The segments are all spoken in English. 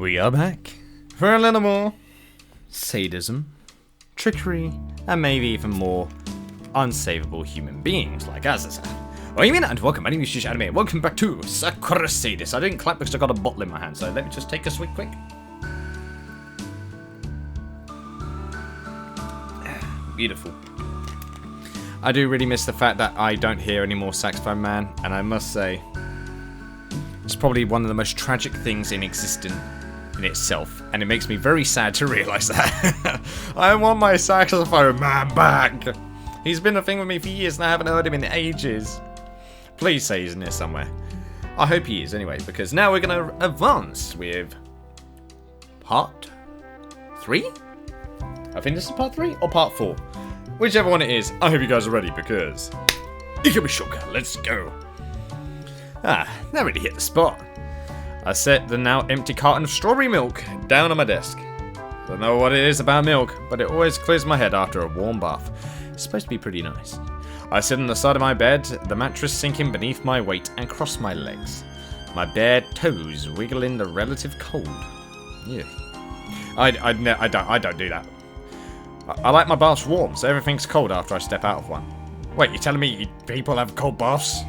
We are back for a little more sadism, trickery, and maybe even more unsavable human beings like us. Oh, you mean? And welcome, my name is Yuusha, welcome back to Sakura Sadist. I didn't clap because I got a bottle in my hand, so let me just take a swig quick. Beautiful. I do really miss the fact that I don't hear any more Saxophone Man, and I must say, it's probably one of the most tragic things in existence in itself, and it makes me very sad to realise that. I want my Saxophone Man back! He's been a thing with me for years and I haven't heard him in ages. Please say he's in there somewhere. I hope he is anyway, because now we're going to advance with part 3? I think this is part 3 or part 4. Whichever one it is, I hope you guys are ready because it can be shocker. Let's go. That really hit the spot. I set the now empty carton of strawberry milk down on my desk. I don't know what it is about milk, but it always clears my head after a warm bath. It's supposed to be pretty nice. I sit on the side of my bed, the mattress sinking beneath my weight, and cross my legs. My bare toes wiggling the relative cold. Yeah. I don't do that. I like my baths warm, so everything's cold after I step out of one. Wait, you're telling me people have cold baths?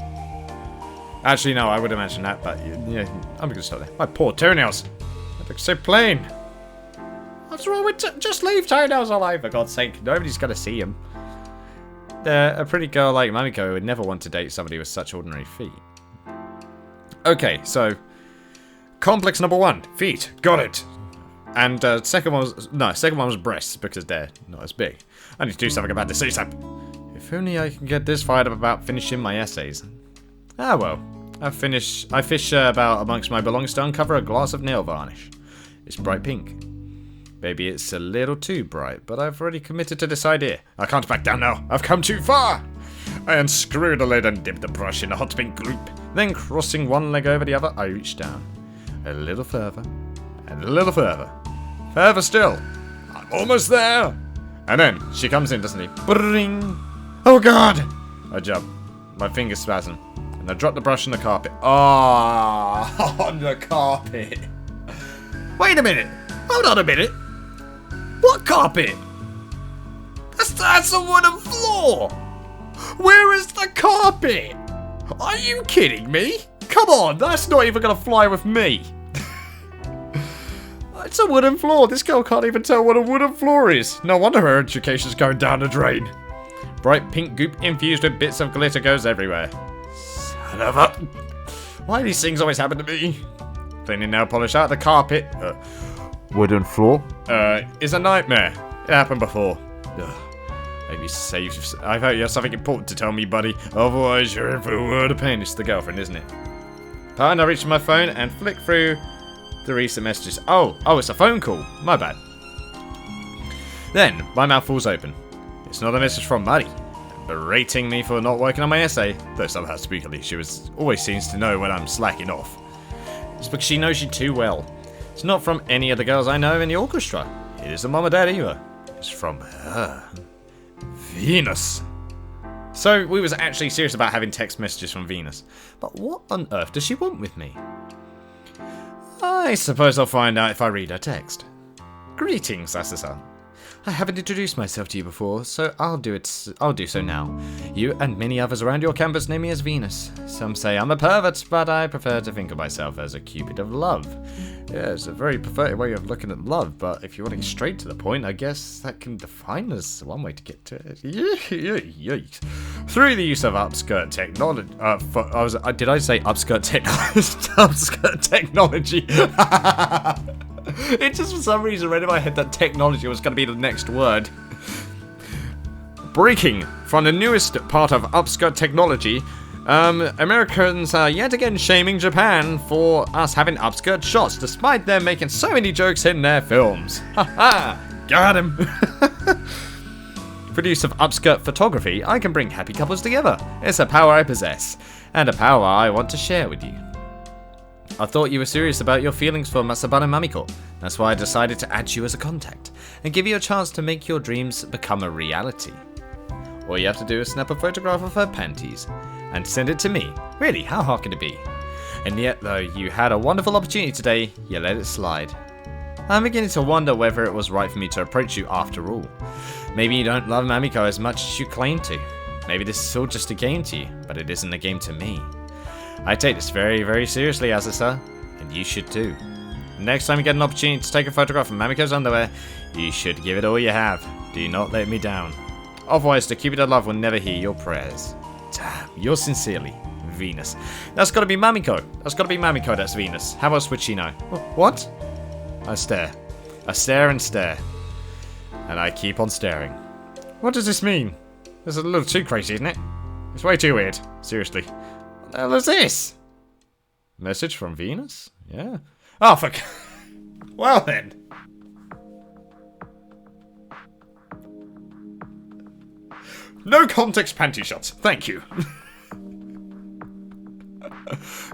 Actually, no, I would imagine that, but yeah, I'm gonna stop there. My poor toenails. They look so plain. What's wrong with just leave toenails alive, for God's sake. Nobody's gonna see them. A pretty girl like Mamiko would never want to date somebody with such ordinary feet. Okay, so complex number 1, feet. Got it. And second one was breasts because they're not as big. I need to do something about this ASAP. If only I can get this fired up about finishing my essays. Ah well, I fish about amongst my belongings to uncover a glass of nail varnish. It's bright pink. Maybe it's a little too bright, but I've already committed to this idea. I can't back down now. I've come too far. I unscrew the lid and dip the brush in a hot pink gloop. Then crossing one leg over the other, I reach down. A little further, and a little further. Further still. I'm almost there. And then she comes in, doesn't he? Bring. Oh God! I jump. My fingers spasm. And I drop the brush on the carpet. Oh, on the carpet. Wait a minute. Hold on a minute. What carpet? That's a wooden floor. Where is the carpet? Are you kidding me? Come on, that's not even gonna fly with me. It's a wooden floor. This girl can't even tell what a wooden floor is. No wonder her education's going down the drain. Bright pink goop infused with bits of glitter goes everywhere. Son of a... Why do these things always happen to me? Cleaning nail polish out the carpet. Wooden floor. Is a nightmare. It happened before. Maybe save. I hope you have something important to tell me, buddy. Otherwise, you're in for a world of pain. It's the girlfriend, isn't it? And I reach for my phone and flick through the recent messages. Oh, it's a phone call. My bad. Then my mouth falls open. It's not a message from Muddy, berating me for not working on my essay. Though somehow spookily, she always seems to know when I'm slacking off. It's because she knows you too well. It's not from any of the girls I know in the orchestra. It isn't Mom or Dad either. It's from her. Venus. So we was actually serious about having text messages from Venus. But what on earth does she want with me? I suppose I'll find out if I read her text. Greetings, Asa-san. I haven't introduced myself to you before, so I'll do so now. You and many others around your campus know me as Venus. Some say I'm a pervert, but I prefer to think of myself as a cupid of love. Yeah, it's a very perverted way of looking at love, but if you want to get straight to the point, I guess that can define as one way to get to it. Yikes. Through the use of upskirt technology, did I say upskirt technology? Upskirt technology. It just for some reason read in my head that technology was going to be the next word. Breaking from the newest part of upskirt technology, Americans are yet again shaming Japan for us having upskirt shots, despite them making so many jokes in their films. Haha, got him. For the use of upskirt photography, I can bring happy couples together. It's a power I possess, and a power I want to share with you. I thought you were serious about your feelings for Masabane Mamiko. That's why I decided to add you as a contact, and give you a chance to make your dreams become a reality. All you have to do is snap a photograph of her panties, and send it to me. Really, how hard can it be? And yet, though you had a wonderful opportunity today, you let it slide. I'm beginning to wonder whether it was right for me to approach you after all. Maybe you don't love Mamiko as much as you claim to. Maybe this is all just a game to you, but it isn't a game to me. I take this very, very seriously, Azusa, and you should too. Next time you get an opportunity to take a photograph of Mamiko's underwear, you should give it all you have. Do not let me down. Otherwise, the Cupid I love will never hear your prayers. Damn, yours sincerely, Venus. That's gotta be Mamiko. That's gotta be Mamiko, that's Venus. How else would she know? What? I stare. I stare and stare. And I keep on staring. What does this mean? This is a little too crazy, isn't it? It's way too weird. Seriously. What the hell is this? Message from Venus? Yeah. Oh, fuck. Well then. No context panty shots. Thank you.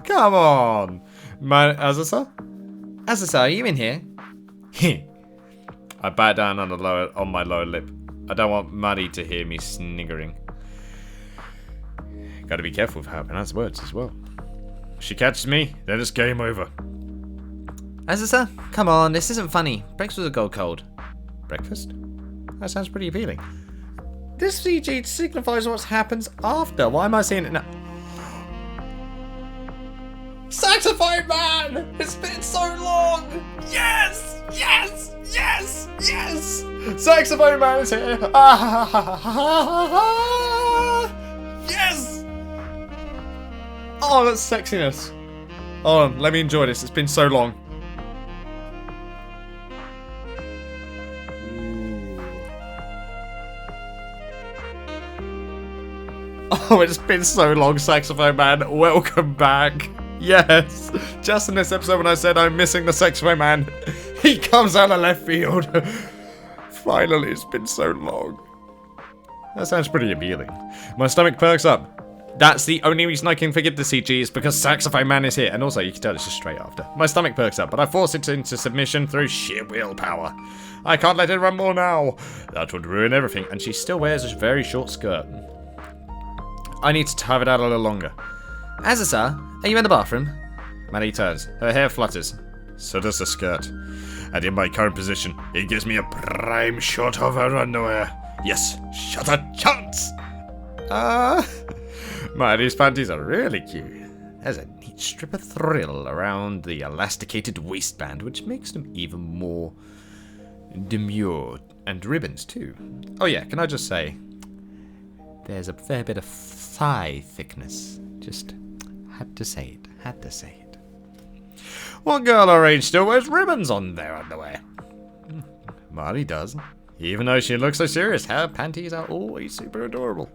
Come on. Azusa? Azusa, are you in here? I bat down on my lower lip. I don't want Maddie to hear me sniggering. Gotta be careful with how I pronounce words as well. If she catches me, then it's game over. Azusa, come on, this isn't funny. Breakfast will go cold. Breakfast? That sounds pretty appealing. This CG signifies what happens after. Why am I seeing it now? Saxophone Man! It's been so long! Yes! Yes! Yes! Yes! Saxophone Man is here! Yes! Oh, that's sexiness. Hold on, let me enjoy this. It's been so long. Oh, it's been so long, Saxophone Man. Welcome back. Yes, just in this episode when I said I'm missing the Saxophone Man, he comes out of left field. Finally, it's been so long. That sounds pretty appealing. My stomach perks up. That's the only reason I can forgive the CG is because Saxophone Man is here. And also, you can tell it's just straight after. My stomach perks up, but I force it into submission through sheer willpower. I can't let it run more now. That would ruin everything. And she still wears a very short skirt. I need to tie it out a little longer. Azusa, are you in the bathroom? Maddie turns. Her hair flutters. So does the skirt. And in my current position, it gives me a prime shot of her underwear. Yes, shot a chance! Maddie's panties are really cute. There's a neat strip of thrill around the elasticated waistband, which makes them even more demure. And ribbons, too. Oh yeah, can I just say, there's a fair bit of thigh thickness. Just had to say it. Had to say it. What girl our age still wears ribbons on their underwear? Marty does. Even though she looks so serious, her panties are always super adorable.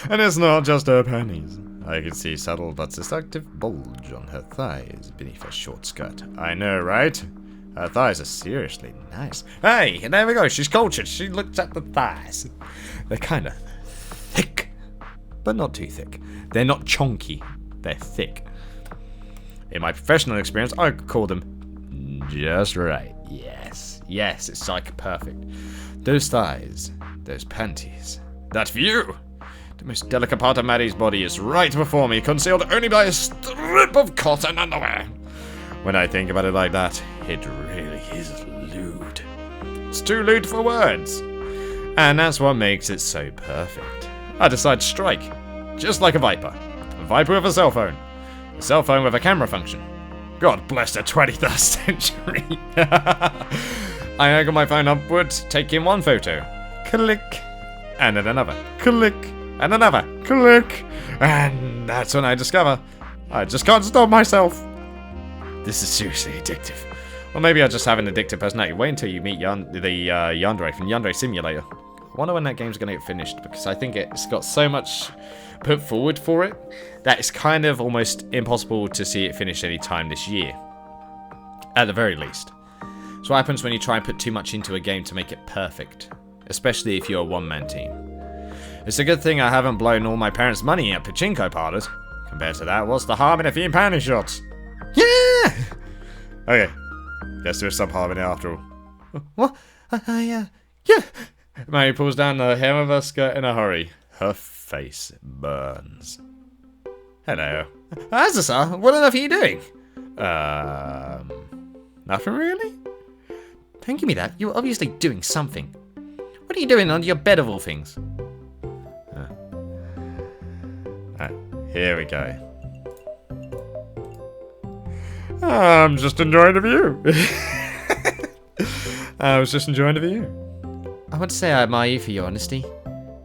And it's not just her panties. I can see subtle but seductive bulge on her thighs beneath her short skirt. I know, right? Her thighs are seriously nice. Hey, there we go. She's cultured. She looked at the thighs. They're kind of thick, but not too thick. They're not chonky. They're thick. In my professional experience, I could call them just right. Yes. Yes, it's like perfect. Those thighs, those panties, that view. The most delicate part of Maddie's body is right before me, concealed only by a strip of cotton underwear. When I think about it like that, it really is lewd. It's too lewd for words. And that's what makes it so perfect. I decide to strike, just like a viper. A viper with a cell phone. A cell phone with a camera function. God bless the 21st century. I angle my phone upwards, take in one photo. Click. And then another. Click. And another. Click. And that's when I discover I just can't stop myself. This is seriously addictive. Or maybe I just have an addictive personality. Wait until you meet the Yandere from Yandere Simulator. I wonder when that game's going to get finished, because I think it's got so much put forward for it that it's kind of almost impossible to see it finish any time this year. At the very least. So what happens when you try and put too much into a game to make it perfect? Especially if you're a one-man team. It's a good thing I haven't blown all my parents' money at pachinko parlors. Compared to that, what's the harm in a few panty shots? Yeah! Okay. Guess there's some harm in it after all. What? Yeah. Mary pulls down the hem of her skirt in a hurry. Her face burns. Hello. Azasa, what on earth are you doing? Nothing really? Don't give me that. You're obviously doing something. What are you doing under your bed of all things? Here we go. I'm just enjoying the view. I was just enjoying the view. I want to say I admire you for your honesty.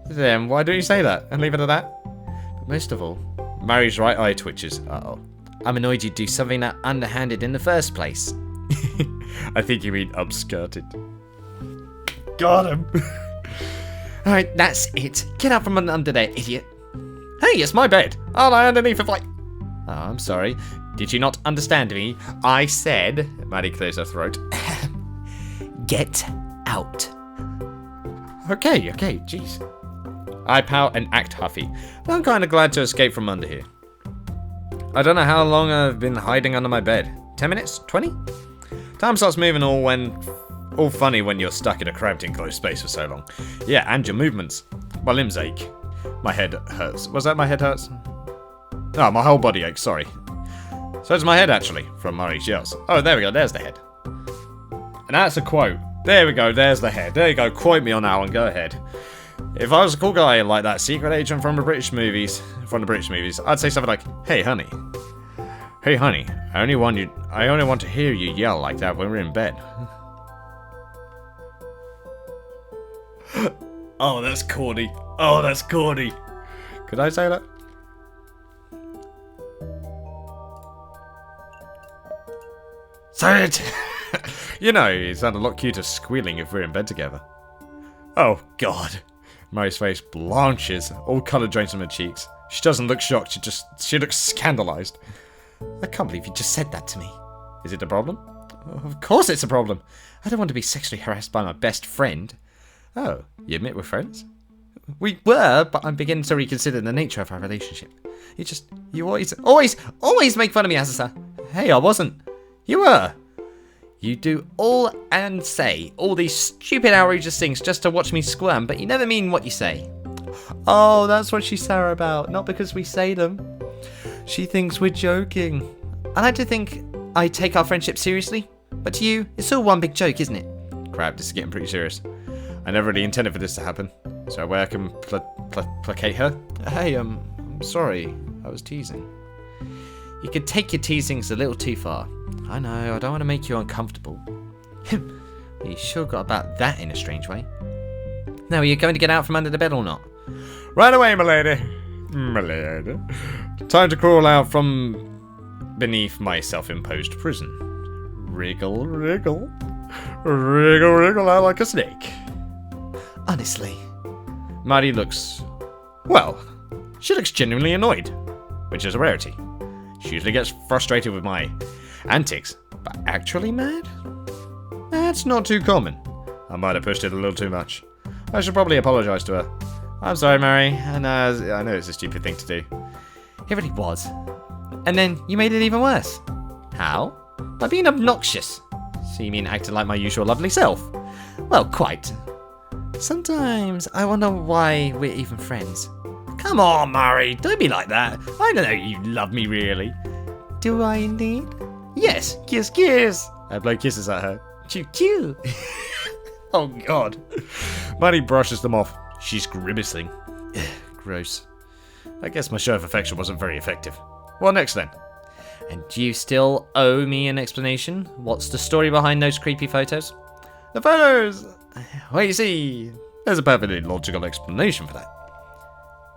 Then why don't you say that and leave it at that? But most of all, Mary's right eye twitches. Uh-oh. I'm annoyed you'd do something that underhanded in the first place. I think you mean upskirted. Got him. Alright, that's it. Get out from under there, idiot. Hey, it's my bed. I'll lie underneath if I... Oh, I'm sorry. Did you not understand me? I said... Maddie clears her throat. Get out. Okay, jeez. I pout and act huffy. But I'm kind of glad to escape from under here. I don't know how long I've been hiding under my bed. 10 minutes? 20? Time starts moving all funny when you're stuck in a cramped enclosed space for so long. Yeah, and your movements. My limbs ache. My head hurts. Was that my head hurts? Oh, my whole body aches, sorry. So does my head, actually, from Murray's yells. Oh, there we go, there's the head. And that's a quote. There we go, there's the head. There you go, quote me on that one, go ahead. If I was a cool guy like that secret agent from the British movies, I'd say something like, Hey, honey, I only want to hear you yell like that when we're in bed. Oh, that's corny. Could I say that? Say it! You know, you sound a lot cuter squealing if we're in bed together. Oh, God. Mary's face blanches, all colour drains from her cheeks. She doesn't look shocked, she looks scandalised. I can't believe you just said that to me. Is it a problem? Oh, of course it's a problem. I don't want to be sexually harassed by my best friend. Oh, you admit we're friends? We were, but I'm beginning to reconsider the nature of our relationship. You always make fun of me, Azasa. Hey, I wasn't. You were. You do all and say all these stupid outrageous things just to watch me squirm, but you never mean what you say. Oh, that's what she's sour about, not because we say them. She thinks we're joking. I like to think I take our friendship seriously, but to you, it's all one big joke, isn't it? Crap, this is getting pretty serious. I never really intended for this to happen. Is there a way I can placate her? Hey, I'm sorry. I was teasing. You could take your teasings a little too far. I know, I don't want to make you uncomfortable. You sure got about that in a strange way. Now, are you going to get out from under the bed or not? Right away, milady. Milady. Time to crawl out from beneath my self-imposed prison. Wriggle, wriggle. Wriggle, wriggle out like a snake. Honestly. Maddie looks... Well, she looks genuinely annoyed, which is a rarity. She usually gets frustrated with my antics, but actually mad? That's not too common. I might have pushed it a little too much. I should probably apologise to her. I'm sorry, Mary, and I know it's a stupid thing to do. It really was. And then you made it even worse. How? By being obnoxious. So you mean acting like my usual lovely self? Well, quite. Sometimes I wonder why we're even friends. Come on, Murray, don't be like that. I don't know you love me, really. Do I indeed? Yes, kiss, kiss. I blow kisses at her. Choo choo. Oh, God. Maddie brushes them off. She's grimacing. Gross. I guess my show of affection wasn't very effective. What next, then? And do you still owe me an explanation? What's the story behind those creepy photos? The photos! Well, you see, there's a perfectly logical explanation for that.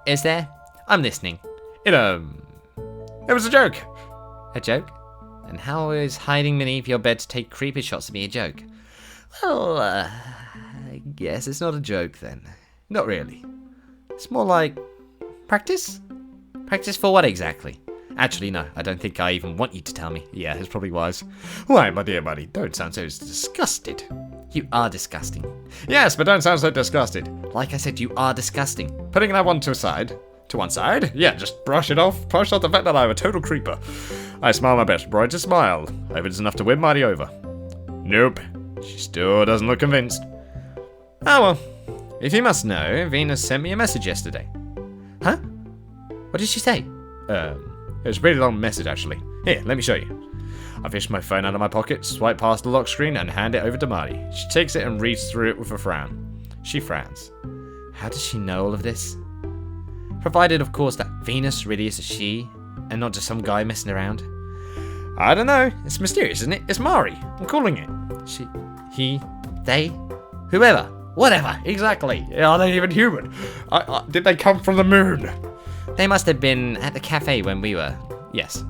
Is there? I'm listening. It was a joke. A joke? And how is hiding beneath your bed to take creepy shots of me a joke? Well, I guess it's not a joke then. Not really. It's more like... practice? Practice for what exactly? Actually, no, I don't think I even want you to tell me. Yeah, it's probably wise. Why, my dear buddy, don't sound so disgusted. You are disgusting. Yes, but don't sound so disgusted. Like I said, you are disgusting. Putting that one to one side? Yeah, just brush it off. Brush off the fact that I'm a total creeper. I smile my best, brightest smile. Hope it's enough to win Marty over. Nope. She still doesn't look convinced. Oh well. If you must know, Venus sent me a message yesterday. Huh? What did she say? It was a pretty long message, actually. Here, let me show you. I fish my phone out of my pocket, swipe past the lock screen, and hand it over to Marty. She takes it and reads through it with a frown. She frowns. How does she know all of this? Provided, of course, that Venus really is a she, and not just some guy messing around. I don't know. It's mysterious, isn't it? It's Mari. I'm calling it. She, he, they, whoever, whatever. Exactly. Are they even human? Did they come from the moon? They must have been at the cafe when we were. Yes.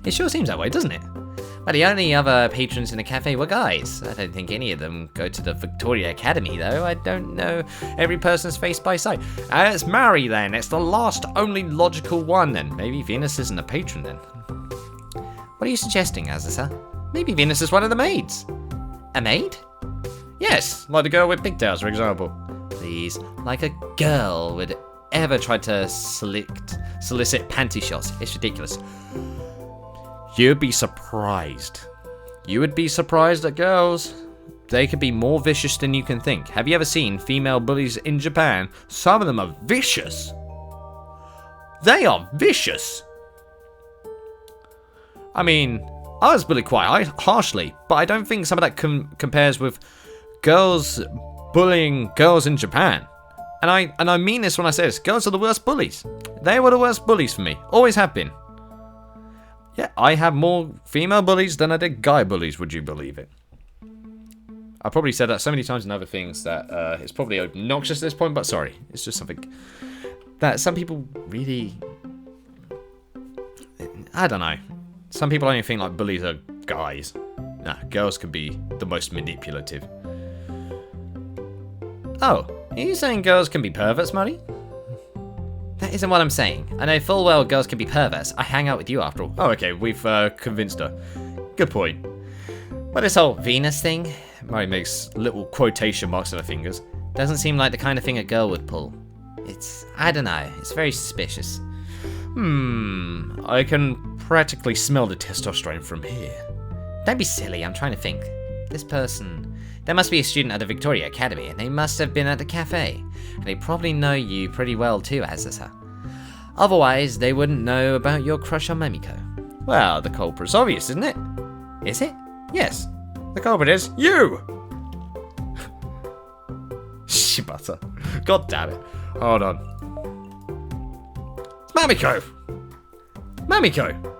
It sure seems that way, doesn't it? But the only other patrons in the cafe were guys. I don't think any of them go to the Victoria Academy, though. I don't know every person's face by sight. It's Mari, then. It's the last, only logical one, then. Maybe Venus isn't a patron, then. What are you suggesting, Azusa? Maybe Venus is one of the maids. A maid? Yes, like the girl with pigtails, for example. Please, like a girl would ever try to solicit panty shots. It's ridiculous. You'd be surprised. You would be surprised at girls. They could be more vicious than you can think. Have you ever seen female bullies in Japan? Some of them are vicious. They are vicious. I mean, I was bullied quite harshly, but I don't think some of that compares with girls bullying girls in Japan. And I mean this when I say this. Girls are the worst bullies. They were the worst bullies for me. Always have been. Yeah, I have more female bullies than I did guy bullies, would you believe it? I probably said that so many times in other things that it's probably obnoxious at this point, but sorry. It's just something that some people really... I don't know. Some people only think like bullies are guys. Nah, girls can be the most manipulative. Oh, are you saying girls can be perverts, Marty? That isn't what I'm saying. I know full well girls can be perverts. I hang out with you after all. Oh, okay, we've convinced her. Good point. But this whole Venus thing, Mari makes little quotation marks on her fingers, doesn't seem like the kind of thing a girl would pull. I don't know, it's very suspicious. I can practically smell the testosterone from here. Don't be silly, I'm trying to think. This person... There must be a student at the Victoria Academy, and they must have been at the cafe. And they probably know you pretty well too, Azusa. Otherwise, they wouldn't know about your crush on Mamiko. Well, the culprit's obvious, isn't it? Is it? Yes. The culprit is you! Shibata. God damn it. Hold on. It's Mamiko! Mamiko!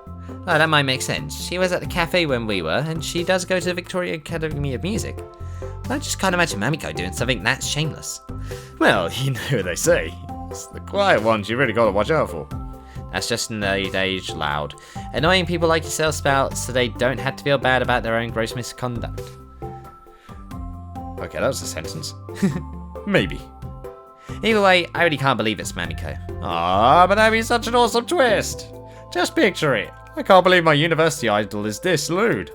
Oh, that might make sense. She was at the cafe when we were, and she does go to the Victoria Academy of Music. I just can't imagine Mamiko doing something that shameless. Well, you know what they say. It's the quiet ones you really gotta watch out for. That's just an age loud. Annoying people like yourself spout so they don't have to feel bad about their own gross misconduct. Okay, that was a sentence. Maybe. Either way, I really can't believe it's Mamiko. Ah, but that'd be such an awesome twist. Just picture it. I can't believe my university idol is this lewd.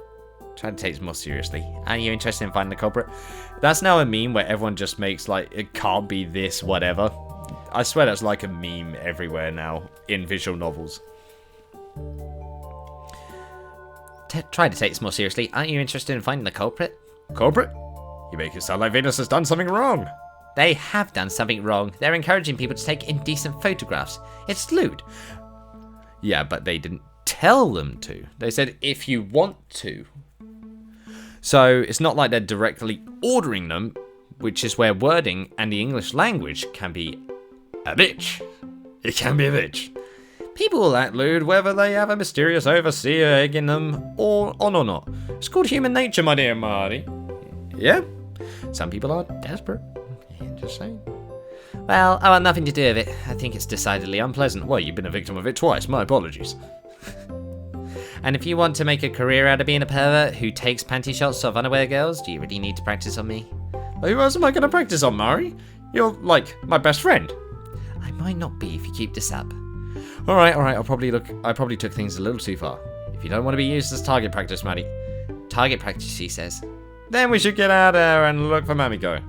Trying to take this more seriously. Aren't you interested in finding the culprit? That's now a meme where everyone just makes like, it can't be this, whatever. I swear that's like a meme everywhere now in visual novels. Try to take this more seriously. Aren't you interested in finding the culprit? Culprit? You make it sound like Venus has done something wrong. They have done something wrong. They're encouraging people to take indecent photographs. It's lewd. Yeah, but they didn't tell them to. They said, if you want to. So it's not like they're directly ordering them, which is where wording and the English language can be a bitch. It can be a bitch. People will act lewd whether they have a mysterious overseer egging them or not. It's called human nature, my dear Marty. Yeah, some people are desperate. Just saying. Well, I want nothing to do with it. I think it's decidedly unpleasant. Well, you've been a victim of it twice. My apologies. And if you want to make a career out of being a pervert who takes panty shots of unaware girls, do you really need to practice on me? Well, who else am I going to practice on, Mari? You're, like, my best friend. I might not be if you keep this up. Alright, I probably took things a little too far. If you don't want to be used as target practice, Mari. Target practice, she says. Then we should get out there and look for Mamiko.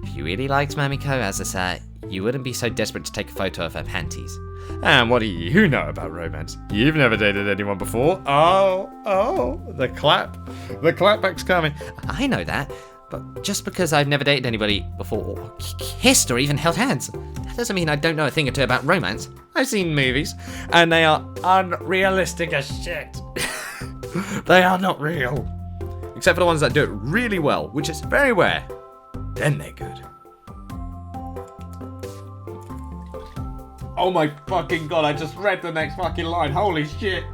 If you really liked Mamiko, as I say, you wouldn't be so desperate to take a photo of her panties. And what do you know about romance? You've never dated anyone before. Oh, the clapback's coming. I know that, But just because I've never dated anybody before, or kissed, or even held hands, that doesn't mean I don't know a thing or two about romance. I've seen movies, and they are unrealistic as shit. They are not real. Except for the ones that do it really well, which is very rare. Then they're good. Oh my fucking god, I just read the next fucking line. Holy shit.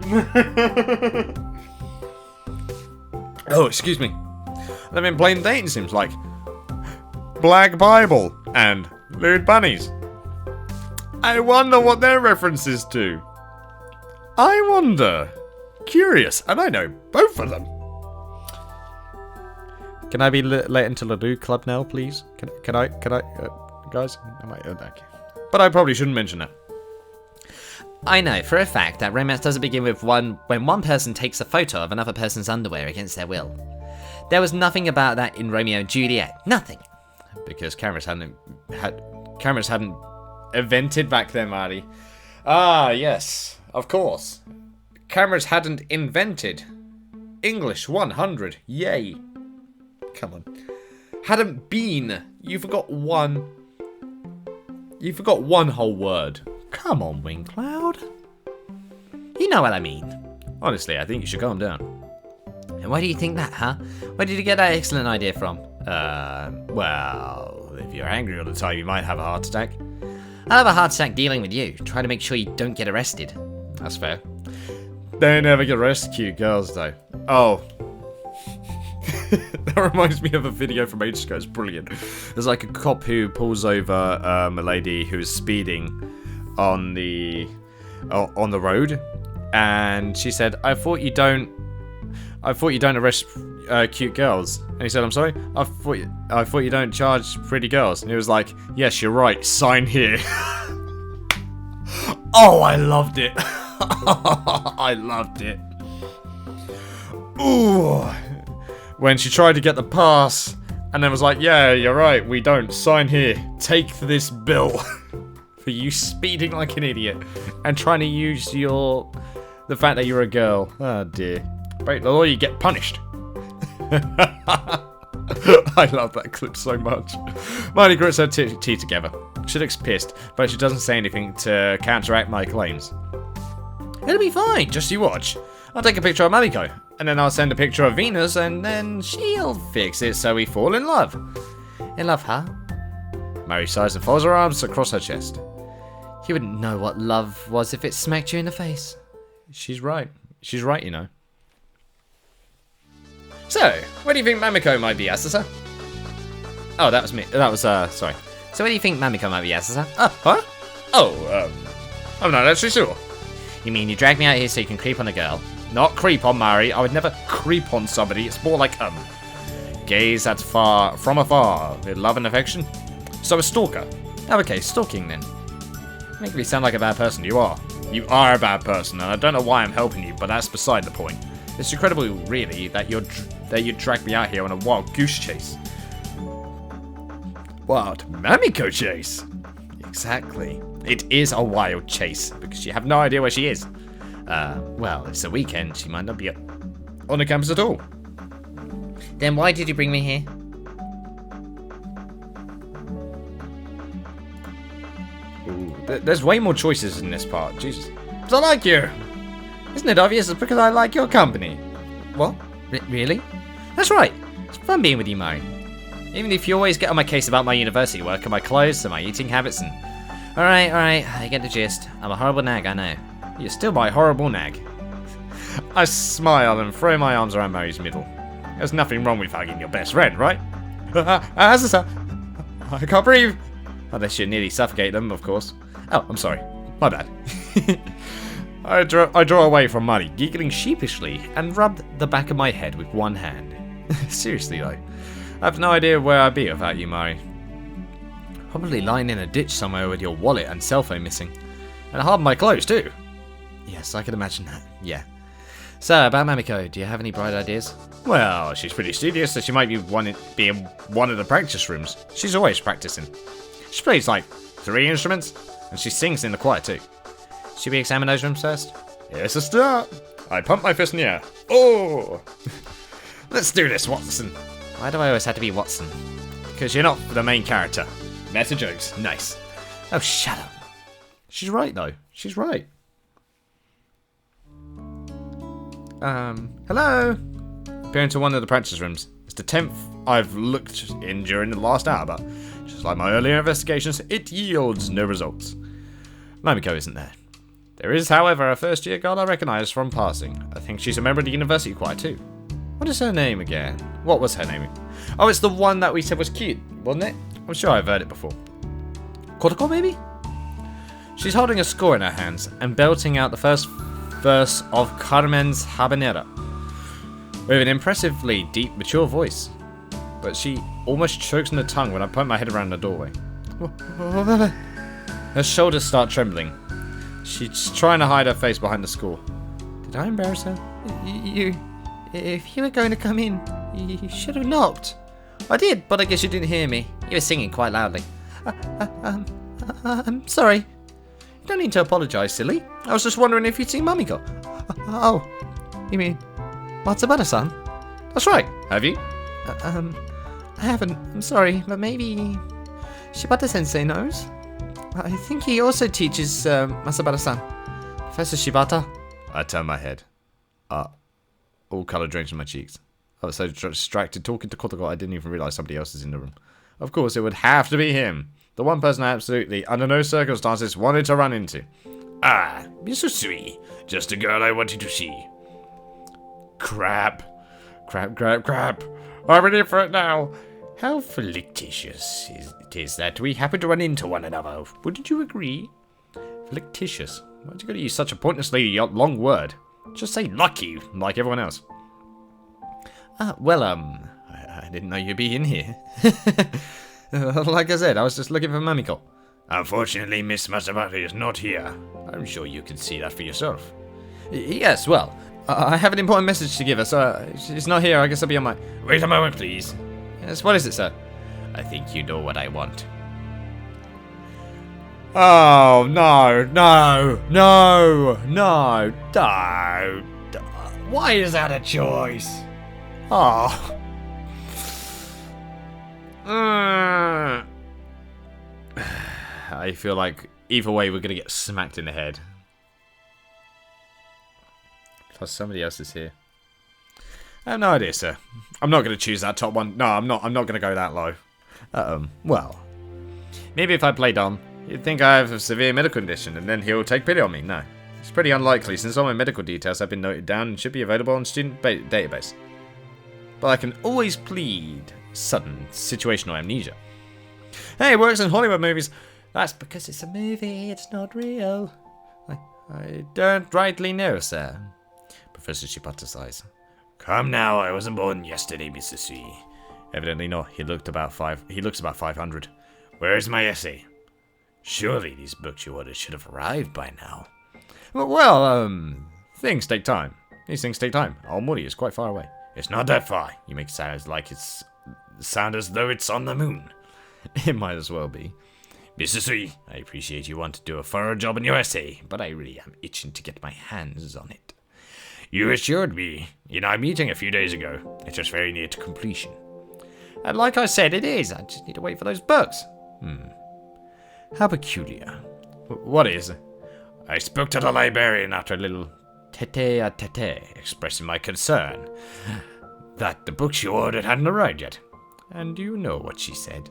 Oh, excuse me. I've been playing dating sims like Black Bible and Lewd Bunnies. I wonder what they're references to. I wonder. Curious, and I know both of them. Can I be let into the Lewd Club now, please? Can I, guys? Thank you. But I probably shouldn't mention that. I know for a fact that romance doesn't begin with when one person takes a photo of another person's underwear against their will. There was nothing about that in Romeo and Juliet. Nothing. Because cameras hadn't invented back then, Marty. Ah, yes, of course. Cameras hadn't invented. English 100. Yay. Come on. Hadn't been. You forgot one. You forgot one whole word. Come on, Wingcloud. You know what I mean. Honestly, I think you should calm down. And why do you think that, huh? Where did you get that excellent idea from? Well, if you're angry all the time, you might have a heart attack. I'll have a heart attack dealing with you, trying to make sure you don't get arrested. That's fair. They never get arrested, cute girls, though. Oh. That reminds me of a video from ages ago. It's brilliant. There's like a cop who pulls over a lady who's speeding on the road, and she said, I thought you don't arrest cute girls. And he said, I'm sorry? I thought you don't charge pretty girls. And he was like, yes, you're right, sign here. Oh, I loved it. I loved it. Ooh. When she tried to get the pass, and then was like, yeah, you're right, we don't, sign here. Take this bill. For you speeding like an idiot. And trying to use the fact that you're a girl. Oh dear. Break the law, you get punished. I love that clip so much. Miley grits her teeth together. She looks pissed, but she doesn't say anything to counteract my claims. It'll be fine, just you watch. I'll take a picture of Mamiko, and then I'll send a picture of Venus, and then she'll fix it so we fall in love. In love, huh? Mary sighs and folds her arms across her chest. You wouldn't know what love was if it smacked you in the face. She's right. She's right, you know. So, where do you think Mamiko might be, Asasa? Oh, that was me. That was, sorry. So where do you think Mamiko might be, Asasa? Huh? Oh, I'm not actually sure. You mean you dragged me out here so you can creep on a girl? Not creep on Mari. I would never creep on somebody. It's more like, gaze from afar with love and affection. So a stalker. Oh, okay, stalking then. Make me sound like a bad person. You are. You are a bad person, and I don't know why I'm helping you, but that's beside the point. It's incredible, really, that you dragged me out here on a wild goose chase. Wild Mamiko chase? Exactly. It is a wild chase, because you have no idea where she is. Well, it's a weekend. She might not be on the campus at all. Then why did you bring me here? Ooh, there's way more choices in this part. Jesus. Because I like you. Isn't it obvious? It's because I like your company. What? Really? That's right. It's fun being with you, Mari. Even if you always get on my case about my university work and my clothes and my eating habits and... Alright, I get the gist. I'm a horrible nag, I know. You're still my horrible nag. I smile and throw my arms around Mari's middle. There's nothing wrong with hugging your best friend, right? I can't breathe. Unless you nearly suffocate them, of course. Oh, I'm sorry. My bad. I draw away from Mari, giggling sheepishly, and rubbed the back of my head with one hand. Seriously, though. I have no idea where I'd be without you, Mari. Probably lying in a ditch somewhere with your wallet and cell phone missing. And half my clothes, too. Yes, I can imagine that. Yeah. So, about Mamiko, do you have any bright ideas? Well, she's pretty studious, so she might be in one of the practice rooms. She's always practicing. She plays, like, 3 instruments, and she sings in the choir, too. Should we examine those rooms first? Yes, a start. I pump my fist in the air. Oh! Let's do this, Watson. Why do I always have to be Watson? Because you're not the main character. Meta jokes. Nice. Oh, shut up. She's right, though. She's right. Hello? Appearing to one of the practice rooms. It's the 10th I've looked in during the last hour, but just like my earlier investigations, it yields no results. Mamiko isn't there. There is, however, a first-year girl I recognise from passing. I think she's a member of the university choir, too. What is her name again? What was her name? Oh, it's the one that we said was cute, wasn't it? I'm sure I've heard it before. Kotoko, maybe? She's holding a score in her hands and belting out the first verse of Carmen's Habanera with an impressively deep, mature voice. But she almost chokes on the tongue when I point my head around the doorway. Her shoulders start trembling. She's trying to hide her face behind the score. Did I embarrass her? If you were going to come in, you should have knocked. I did, but I guess you didn't hear me. You were singing quite loudly. I'm sorry. You don't need to apologise, silly. I was just wondering if you'd seen Mamiko. Oh, you mean Matsubara-san? That's right. Have you? I haven't. I'm sorry, but maybe Shibata-sensei knows. I think he also teaches Matsubara-san. Professor Shibata. I turn my head. All colour drains from my cheeks. I was so distracted talking to Kotoko I didn't even realise somebody else is in the room. Of course, it would have to be him. The one person I absolutely, under no circumstances, wanted to run into. Ah, Miss Usui. Just the girl I wanted to see. Crap. I'm ready for it now. How fictitious it is that we happen to run into one another. Wouldn't you agree? Fictitious? Why'd you gotta use such a pointlessly long word? Just say lucky, like everyone else. I didn't know you'd be in here. Like I said, I was just looking for Mamiko. Unfortunately, Miss Matsubara is not here. I'm sure you can see that for yourself. Yes, well, I have an important message to give her, so she's not here. I guess I'll be on my... Wait a moment, please. Yes, what is it, sir? I think you know what I want. Oh, no. Why is that a choice? Oh. I feel like either way we're gonna get smacked in the head. Plus somebody else is here. I have no idea, sir. I'm not gonna choose that top one. No, I'm not gonna go that low. Well, maybe if I play dumb, you'd think I have a severe medical condition and then he'll take pity on me. No. It's pretty unlikely since all my medical details have been noted down and should be available on student database. But I can always plead sudden situational amnesia. Hey, it works in Hollywood movies. That's because it's a movie, it's not real. I don't rightly know, sir. Professor Shibata sighs. Come now, I wasn't born yesterday, Mr. C. Evidently not. He looks about 500. Where's my essay? Surely these books you ordered should have arrived by now. Well, things take time. These things take time. Aomori is quite far away. It's not that far. You make it sound as though it's on the moon. It might as well be. Mr. Sui, I appreciate you want to do a thorough job in your essay, but I really am itching to get my hands on it. You assured me in our meeting a few days ago it was very near to completion. And like I said, it is. I just need to wait for those books. How peculiar. What is? I spoke to the librarian after a little tete-a-tete, expressing my concern that the books you ordered hadn't arrived yet. And do you know what she said?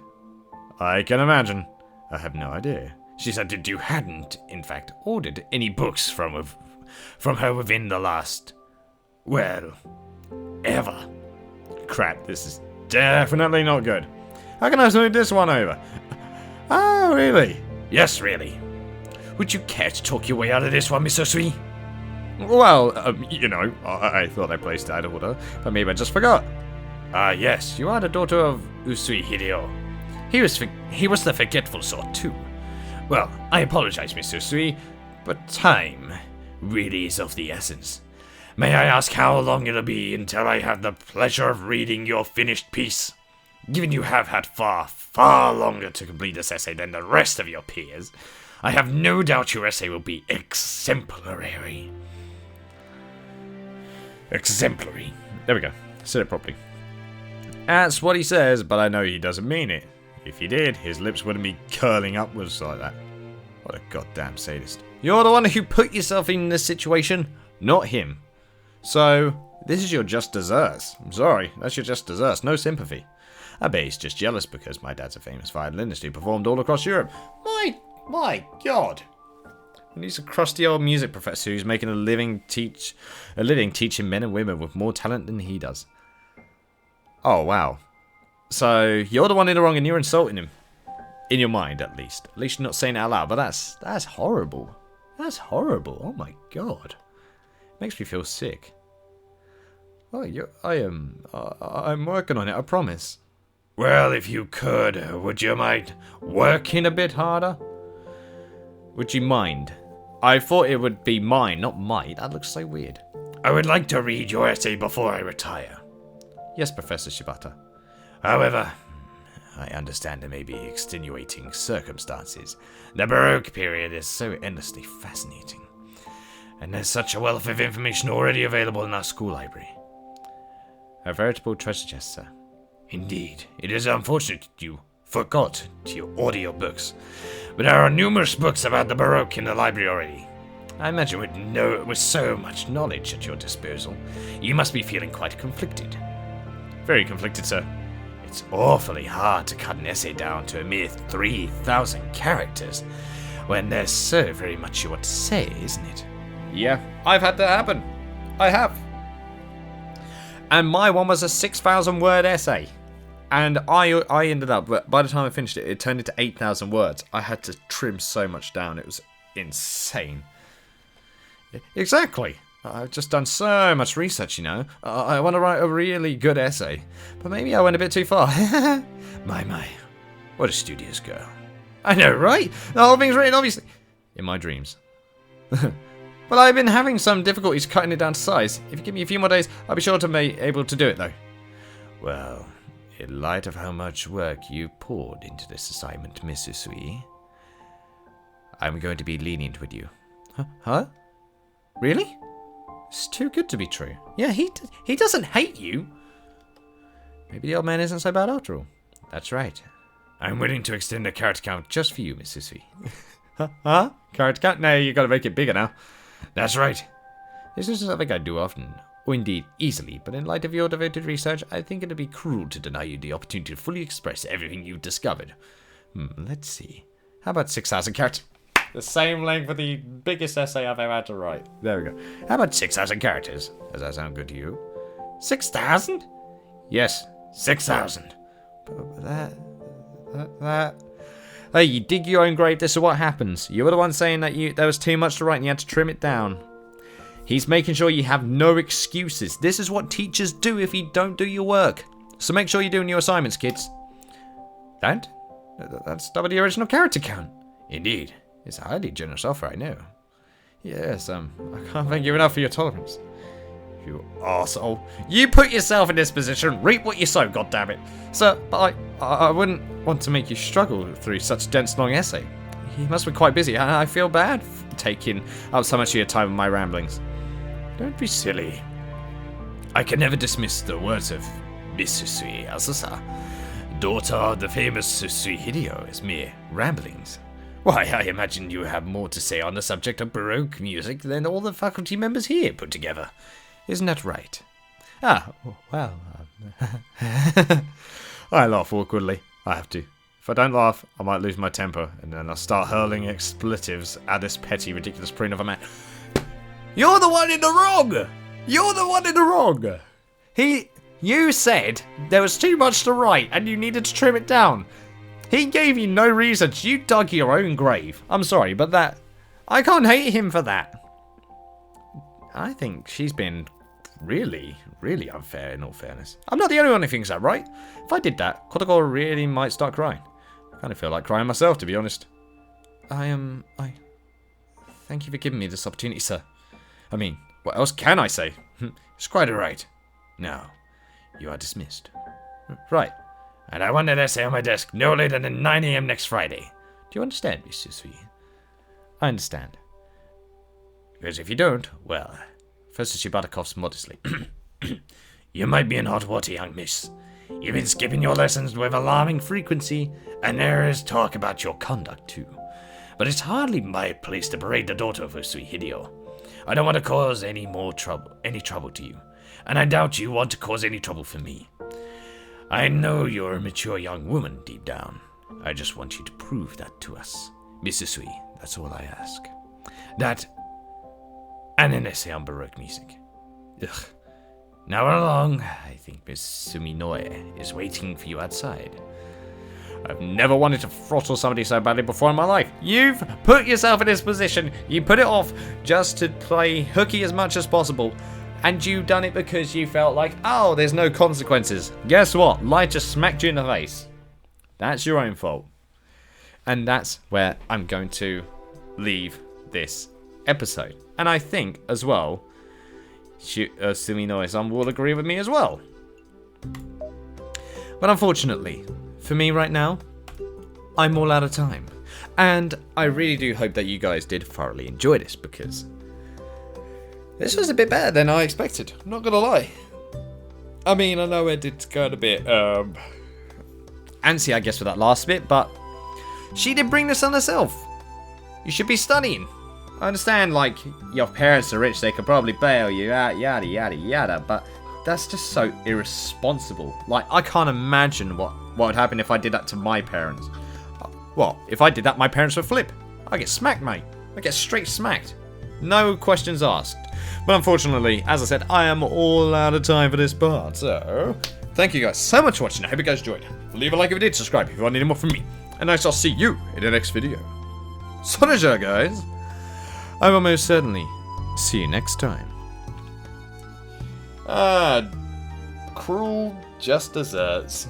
I can imagine. I have no idea. She said that you hadn't, in fact, ordered any books from her within the last... well, ever. Crap, this is definitely not good. How can I smooth this one over? Oh, really? Yes, really. Would you care to talk your way out of this one, Mr. Sui? Well, I thought I placed that order, but maybe I just forgot. Yes, you are the daughter of Usui Hideo. He was the forgetful sort, too. Well, I apologize, Mr. Sui, but time really is of the essence. May I ask how long it'll be until I have the pleasure of reading your finished piece? Given you have had far, far longer to complete this essay than the rest of your peers, I have no doubt your essay will be exemplary. Exemplary. There we go. Said it properly. That's what he says, but I know he doesn't mean it. If he did, his lips wouldn't be curling upwards like that. What a goddamn sadist. You're the one who put yourself in this situation, not him. So, this is your just desserts. I'm sorry, that's your just desserts, no sympathy. I bet he's just jealous because my dad's a famous violinist who performed all across Europe. My God. And he's a crusty old music professor who's making a living teaching men and women with more talent than he does. Oh, wow. So, you're the one in the wrong and you're insulting him. In your mind, at least. At least you're not saying it out loud, but that's horrible. That's horrible. Oh my God. It makes me feel sick. Oh, I'm working on it, I promise. Well, if you could, would you mind Working a bit harder? Would you mind? I thought it would be mine, not might. That looks so weird. I would like to read your essay before I retire. Yes, Professor Shibata. However, I understand there may be extenuating circumstances. The Baroque period is so endlessly fascinating. And there's such a wealth of information already available in our school library. A veritable treasure chest, sir. Indeed. It is unfortunate you forgot your audiobooks. But there are numerous books about the Baroque in the library already. I imagine with so much knowledge at your disposal, you must be feeling quite conflicted. Very conflicted, sir. It's awfully hard to cut an essay down to a mere 3,000 characters when there's so very much you want to say, isn't it? Yeah, I've had that happen. I have. And my one was a 6,000 word essay. And I ended up, by the time I finished it, it turned into 8,000 words. I had to trim so much down. It was insane. Exactly. I've just done so much research, you know. I want to write a really good essay. But maybe I went a bit too far. My. What a studious girl. I know, right? The whole thing's written, obviously. In my dreams. But I've been having some difficulties cutting it down to size. If you give me a few more days, I'll be sure to be able to do it, though. Well, in light of how much work you poured into this assignment, Miss Usui, I'm going to be lenient with you. Huh? Really? It's too good to be true. Yeah, he doesn't hate you. Maybe the old man isn't so bad after all. That's right. I'm willing to extend the character count just for you, Miss Usui. Huh? Character count? No, you gotta make it bigger now. That's right. This isn't something I do often, or indeed easily, but in light of your devoted research, I think it'd be cruel to deny you the opportunity to fully express everything you've discovered. Let's see. How about 6,000 characters? The same length for the biggest essay I've ever had to write. There we go. How about 6,000 characters? Does that sound good to you? 6,000? Yes, 6,000. That... Hey, you dig your own grave, this is what happens. You were the one saying that there was too much to write and you had to trim it down. He's making sure you have no excuses. This is what teachers do if you don't do your work. So make sure you're doing your assignments, kids. That's double the original character count. Indeed. It's a highly generous offer, I know. Yes, I can't thank you enough for your tolerance. You arsehole. You put yourself in this position, reap what you sow, goddammit. Sir, but I wouldn't want to make you struggle through such a dense, long essay. You must be quite busy, and I feel bad for taking up so much of your time with my ramblings. Don't be silly. I can never dismiss the words of Miss Usui Asusa, daughter of the famous Usui Hideo, as mere ramblings. Why, I imagine you have more to say on the subject of Baroque music than all the faculty members here put together. Isn't that right? Ah, well... I laugh awkwardly. I have to. If I don't laugh, I might lose my temper, and then I'll start hurling expletives at this petty, ridiculous preen of a man. You're the one in the wrong! You're the one in the wrong! You said there was too much to write, and you needed to trim it down. He gave you no reasons. You dug your own grave. I'm sorry, but that... I can't hate him for that. I think she's been really, really unfair, in all fairness. I'm not the only one who thinks that, right? If I did that, Kotoko really might start crying. I kind of feel like crying myself, to be honest. I thank you for giving me this opportunity, sir. I mean, what else can I say? It's quite alright. Now, you are dismissed. Right. And I want that essay on my desk no later than 9 a.m. next Friday. Do you understand, Miss Usui? I understand. Because if you don't, well... Professor Shibata coughs modestly. You might be in hot water, young miss. You've been skipping your lessons with alarming frequency, and there is talk about your conduct too. But it's hardly my place to berate the daughter of Usui Hideo. I don't want to cause any trouble to you, and I doubt you want to cause any trouble for me. I know you're a mature young woman deep down. I just want you to prove that to us. Miss Usui, that's all I ask. That, and an essay on Baroque music. Ugh. Now run along. I think Miss Suminoe is waiting for you outside. I've never wanted to throttle somebody so badly before in my life. You've put yourself in this position. You put it off just to play hooky as much as possible. And you've done it because you felt like, oh, there's no consequences. Guess what? Life just smacked you in the face. That's your own fault. And that's where I'm going to leave this episode. And I think, as well, Suminoe-san will agree with me as well. But unfortunately, for me right now, I'm all out of time. And I really do hope that you guys did thoroughly enjoy this, because this was a bit better than I expected. I'm not gonna lie. I mean, I know I did go a bit antsy, I guess, for that last bit, but she did bring this on herself. You should be studying. I understand, like, your parents are rich, they could probably bail you out, yada yada yada, but that's just so irresponsible. Like, I can't imagine what would happen if I did that to my parents. Well, if I did that, my parents would flip. I get smacked, mate. I get straight smacked. No questions asked. But unfortunately, as I said, I am all out of time for this part. So, thank you guys so much for watching. I hope you guys enjoyed. Leave a like if you did, subscribe if you want any more from me. And I shall see you in the next video. Sonaja, guys. I will most certainly see you next time. Cruel just desserts.